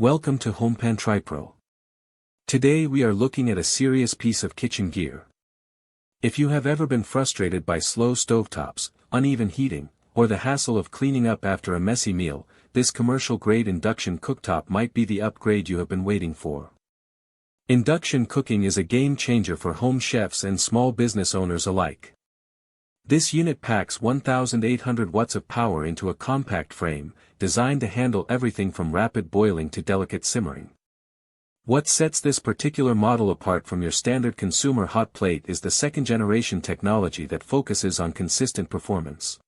Welcome to HomePan TriPro. Today we are looking at a serious piece of kitchen gear. If you have ever been frustrated by slow stovetops, uneven heating, or the hassle of cleaning up after a messy meal, this commercial-grade induction cooktop might be the upgrade you have been waiting for. Induction cooking is a game-changer for home chefs and small business owners alike. This unit packs 1,800 watts of power into a compact frame, designed to handle everything from rapid boiling to delicate simmering. What sets this particular model apart from your standard consumer hot plate is the second-generation technology that focuses on consistent performance.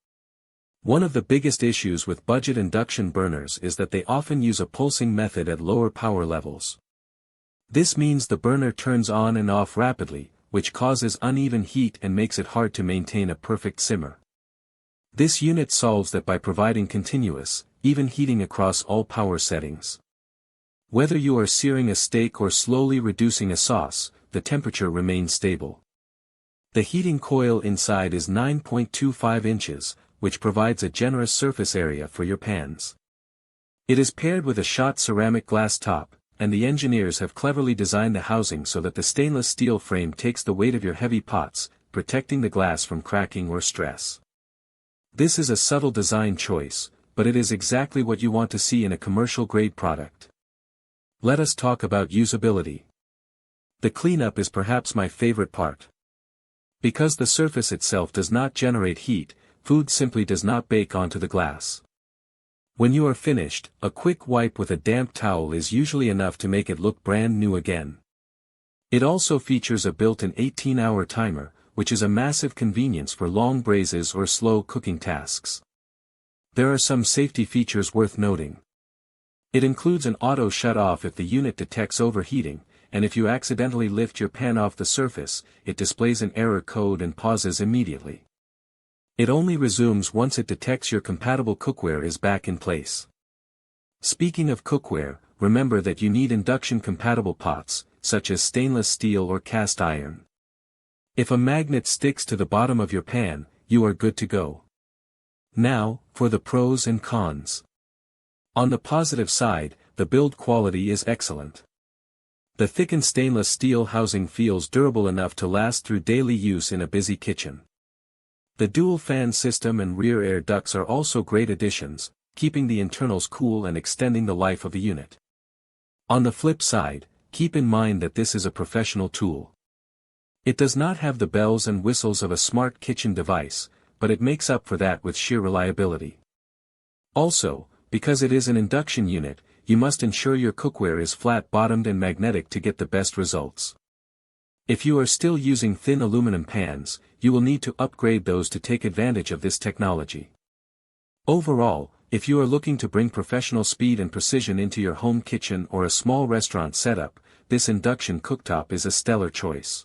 One of the biggest issues with budget induction burners is that they often use a pulsing method at lower power levels. This means the burner turns on and off rapidly, which causes uneven heat and makes it hard to maintain a perfect simmer. This unit solves that by providing continuous, even heating across all power settings. Whether you are searing a steak or slowly reducing a sauce, the temperature remains stable. The heating coil inside is 9.25 inches, which provides a generous surface area for your pans. It is paired with a Schott ceramic glass top, and the engineers have cleverly designed the housing so that the stainless steel frame takes the weight of your heavy pots, protecting the glass from cracking or stress. This is a subtle design choice, but it is exactly what you want to see in a commercial-grade product. Let us talk about usability. The cleanup is perhaps my favorite part. Because the surface itself does not generate heat, food simply does not bake onto the glass. When you are finished, a quick wipe with a damp towel is usually enough to make it look brand new again. It also features a built-in 18-hour timer, which is a massive convenience for long braises or slow cooking tasks. There are some safety features worth noting. It includes an auto shut-off if the unit detects overheating, and if you accidentally lift your pan off the surface, it displays an error code and pauses immediately. It only resumes once it detects your compatible cookware is back in place. Speaking of cookware, remember that you need induction-compatible pots, such as stainless steel or cast iron. If a magnet sticks to the bottom of your pan, you are good to go. Now, for the pros and cons. On the positive side, the build quality is excellent. The thickened stainless steel housing feels durable enough to last through daily use in a busy kitchen. The dual fan system and rear air ducts are also great additions, keeping the internals cool and extending the life of the unit. On the flip side, keep in mind that this is a professional tool. It does not have the bells and whistles of a smart kitchen device, but it makes up for that with sheer reliability. Also, because it is an induction unit, you must ensure your cookware is flat-bottomed and magnetic to get the best results. If you are still using thin aluminum pans, you will need to upgrade those to take advantage of this technology. Overall, if you are looking to bring professional speed and precision into your home kitchen or a small restaurant setup, this induction cooktop is a stellar choice.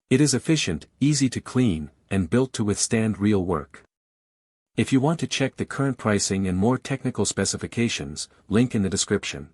It is efficient, easy to clean, and built to withstand real work. If you want to check the current pricing and more technical specifications, link in the description.